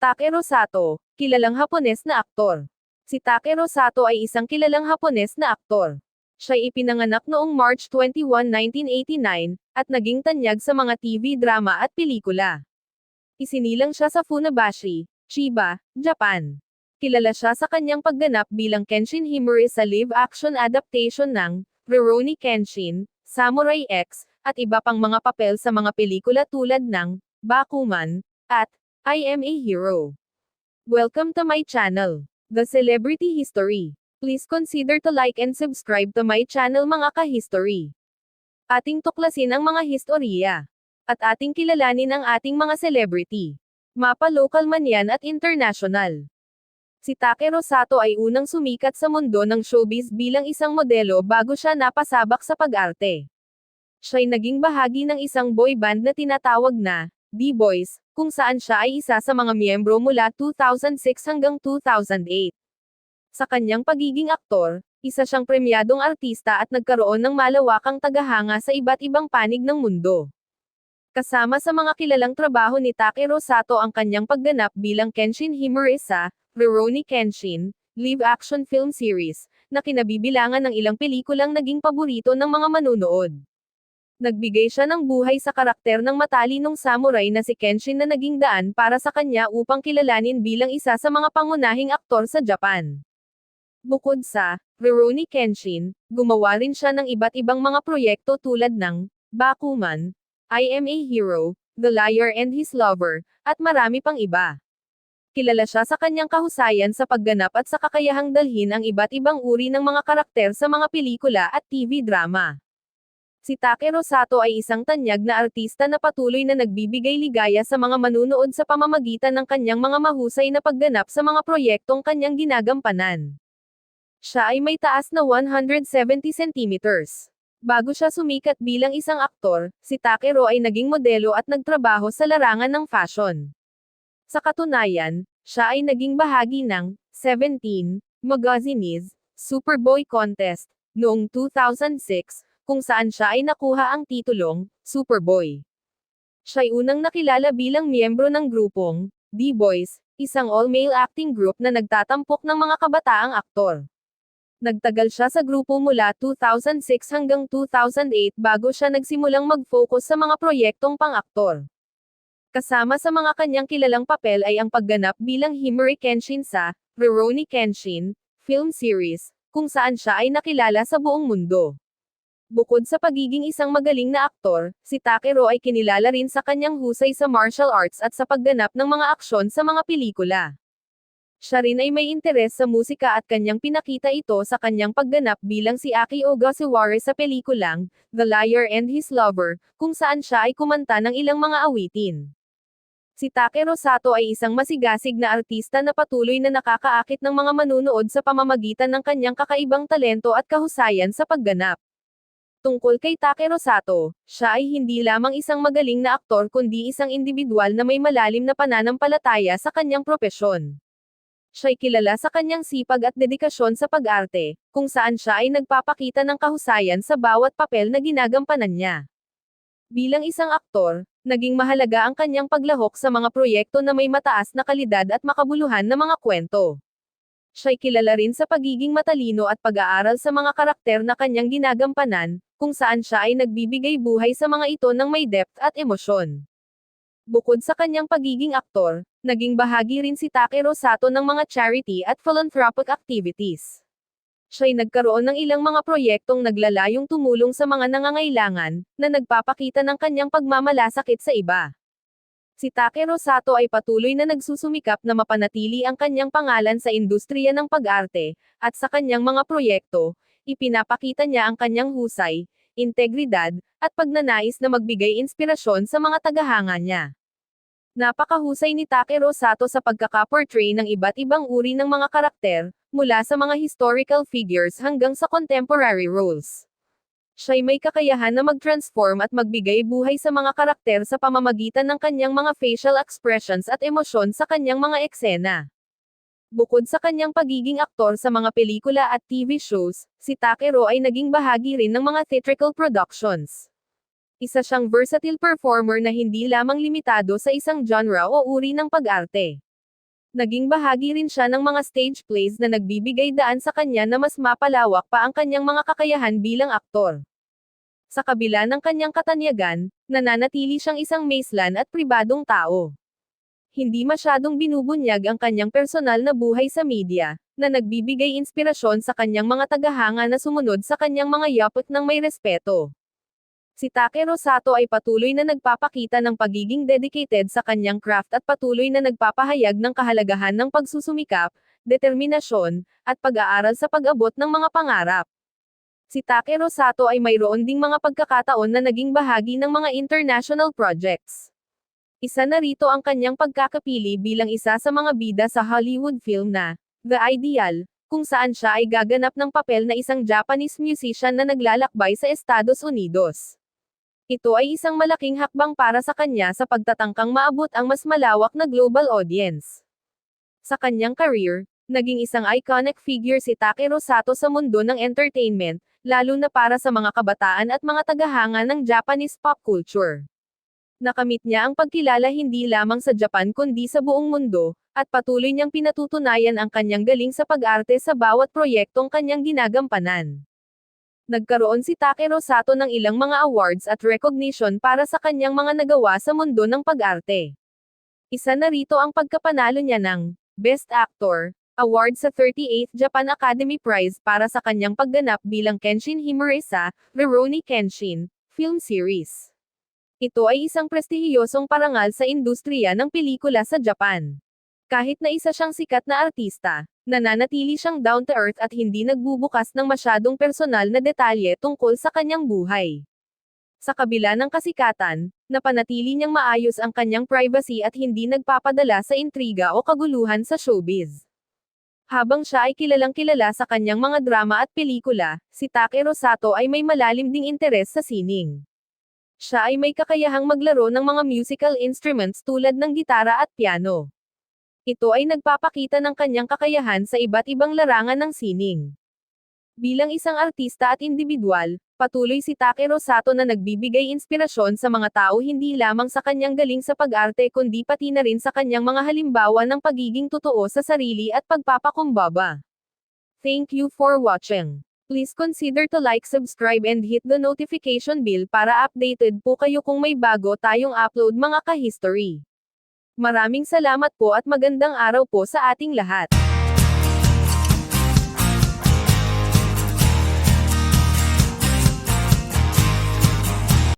Takeru Sato, kilalang Hapones na aktor. Si Takeru Sato ay isang kilalang Hapones na aktor. Siya'y ipinanganak noong March 21, 1989, at naging tanyag sa mga TV drama at pelikula. Isinilang siya sa Funabashi, Chiba, Japan. Kilala siya sa kanyang pagganap bilang Kenshin Himuri sa live-action adaptation ng Rurouni Kenshin, Samurai X, at iba pang mga papel sa mga pelikula tulad ng Bakuman at I Am a Hero. Welcome to my channel, The Celebrity History. Please consider to like and subscribe to my channel mga ka-history. Ating tuklasin ang mga historya. At ating kilalanin ang ating mga celebrity. Mapa local man yan at international. Si Takeru Sato ay unang sumikat sa mundo ng showbiz bilang isang modelo bago siya napasabak sa pag-arte. Siya'y naging bahagi ng isang boy band na tinatawag na D-Boys, kung saan siya ay isa sa mga miyembro mula 2006 hanggang 2008. Sa kanyang pagiging aktor, isa siyang premyadong artista at nagkaroon ng malawakang tagahanga sa iba't ibang panig ng mundo. Kasama sa mga kilalang trabaho ni Takeru Sato ang kanyang pagganap bilang Kenshin Himuri sa Rurouni Kenshin, live-action film series, na kinabibilangan ng ilang pelikulang naging paborito ng mga manunood. Nagbigay siya ng buhay sa karakter ng matalinong samurai na si Kenshin na naging daan para sa kanya upang kilalanin bilang isa sa mga pangunahing aktor sa Japan. Bukod sa Rurouni Kenshin, gumawa rin siya ng iba't ibang mga proyekto tulad ng Bakuman, I Am a Hero, The Liar and His Lover, at marami pang iba. Kilala siya sa kanyang kahusayan sa pagganap at sa kakayahang dalhin ang iba't ibang uri ng mga karakter sa mga pelikula at TV drama. Si Takeru Sato ay isang tanyag na artista na patuloy na nagbibigay ligaya sa mga manunood sa pamamagitan ng kanyang mga mahusay na pagganap sa mga proyektong kanyang ginagampanan. Siya ay may taas na 170 centimeters. Bago siya sumikat bilang isang aktor, si Takeru ay naging modelo at nagtrabaho sa larangan ng fashion. Sa katunayan, siya ay naging bahagi ng Seventeen Magazine's Superboy Contest noong 2006, kung saan siya ay nakuha ang titulong Superboy. Siya'y unang nakilala bilang miyembro ng grupong D-Boys, isang all-male acting group na nagtatampok ng mga kabataang aktor. Nagtagal siya sa grupo mula 2006 hanggang 2008 bago siya nagsimulang mag-focus sa mga proyektong pang-aktor. Kasama sa mga kanyang kilalang papel ay ang pagganap bilang Himuri Kenshin sa Rurouni Kenshin film series, kung saan siya ay nakilala sa buong mundo. Bukod sa pagiging isang magaling na aktor, si Takeru ay kinilala rin sa kanyang husay sa martial arts at sa pagganap ng mga aksyon sa mga pelikula. Siya rin ay may interes sa musika at kanyang pinakita ito sa kanyang pagganap bilang si Aki Ogasawara sa pelikulang The Liar and His Lover, kung saan siya ay kumanta ng ilang mga awitin. Si Takeru Sato ay isang masigasig na artista na patuloy na nakakaakit ng mga manunood sa pamamagitan ng kanyang kakaibang talento at kahusayan sa pagganap. Tungkol kay Takeru Sato, siya ay hindi lamang isang magaling na aktor kundi isang individual na may malalim na pananampalataya sa kanyang propesyon. Siya'y kilala sa kanyang sipag at dedikasyon sa pag-arte, kung saan siya ay nagpapakita ng kahusayan sa bawat papel na ginagampanan niya. Bilang isang aktor, naging mahalaga ang kanyang paglahok sa mga proyekto na may mataas na kalidad at makabuluhan na mga kwento. Siya'y kilala rin sa pagiging matalino at pag-aaral sa mga karakter na kanyang ginagampanan, kung saan siya ay nagbibigay buhay sa mga ito ng may depth at emosyon. Bukod sa kanyang pagiging aktor, naging bahagi rin si Takeru Sato ng mga charity at philanthropic activities. Siya'y nagkaroon ng ilang mga proyektong naglalayong tumulong sa mga nangangailangan, na nagpapakita ng kanyang pagmamalasakit sa iba. Si Takeru Sato ay patuloy na nagsusumikap na mapanatili ang kanyang pangalan sa industriya ng pag-arte, at sa kanyang mga proyekto, ipinapakita niya ang kanyang husay, integridad, at pagnanais na magbigay inspirasyon sa mga tagahanga niya. Napakahusay ni Takeru Sato sa pagkakaportray ng iba't ibang uri ng mga karakter, mula sa mga historical figures hanggang sa contemporary roles. Siya'y may kakayahan na mag-transform at magbigay buhay sa mga karakter sa pamamagitan ng kanyang mga facial expressions at emosyon sa kanyang mga eksena. Bukod sa kanyang pagiging aktor sa mga pelikula at TV shows, si Takeru ay naging bahagi rin ng mga theatrical productions. Isa siyang versatile performer na hindi lamang limitado sa isang genre o uri ng pag-arte. Naging bahagi rin siya ng mga stage plays na nagbibigay daan sa kanya na mas mapalawak pa ang kanyang mga kakayahan bilang aktor. Sa kabila ng kanyang katanyagan, nananatili siyang isang maislan at pribadong tao. Hindi masyadong binubunyag ang kanyang personal na buhay sa media, na nagbibigay inspirasyon sa kanyang mga tagahanga na sumunod sa kanyang mga yapak ng may respeto. Si Takeru Sato ay patuloy na nagpapakita ng pagiging dedicated sa kanyang craft at patuloy na nagpapahayag ng kahalagahan ng pagsusumikap, determinasyon, at pag-aaral sa pag-abot ng mga pangarap. Si Takeru Sato ay mayroon ding mga pagkakataon na naging bahagi ng mga international projects. Isa na rito ang kanyang pagkakapili bilang isa sa mga bida sa Hollywood film na The Ideal, kung saan siya ay gaganap ng papel na isang Japanese musician na naglalakbay sa Estados Unidos. Ito ay isang malaking hakbang para sa kanya sa pagtatangkang maabot ang mas malawak na global audience. Sa kanyang career, naging isang iconic figure si Takeru Sato sa mundo ng entertainment, lalo na para sa mga kabataan at mga tagahanga ng Japanese pop culture. Nakamit niya ang pagkilala hindi lamang sa Japan kundi sa buong mundo, at patuloy niyang pinatutunayan ang kanyang galing sa pag-arte sa bawat proyektong kanyang ginagampanan. Nagkaroon si Takeru Sato ng ilang mga awards at recognition para sa kanyang mga nagawa sa mundo ng pag-arte. Isa na rito ang pagkapanalo niya ng Best Actor Award sa 38th Japan Academy Prize para sa kanyang pagganap bilang Kenshin Himura sa Rurouni Kenshin film series. Ito ay isang prestihiyosong parangal sa industriya ng pelikula sa Japan. Kahit na isa siyang sikat na artista, nananatili siyang down-to-earth at hindi nagbubukas ng masyadong personal na detalye tungkol sa kanyang buhay. Sa kabila ng kasikatan, napanatili niyang maayos ang kanyang privacy at hindi nagpapadala sa intriga o kaguluhan sa showbiz. Habang siya ay kilalang kilala sa kanyang mga drama at pelikula, si Takeru Sato ay may malalim ding interes sa sining. Siya ay may kakayahang maglaro ng mga musical instruments tulad ng gitara at piano. Ito ay nagpapakita ng kanyang kakayahan sa iba't ibang larangan ng sining. Bilang isang artista at individual, patuloy si Takeru Sato na nagbibigay inspirasyon sa mga tao hindi lamang sa kanyang galing sa pag-arte kundi pati na rin sa kanyang mga halimbawa ng pagiging totoo sa sarili at pagpapakumbaba. Thank you for watching. Please consider to like, subscribe and hit the notification bell para updated po kayo kung may bago tayong upload mga ka-history. Maraming salamat po at magandang araw po sa ating lahat.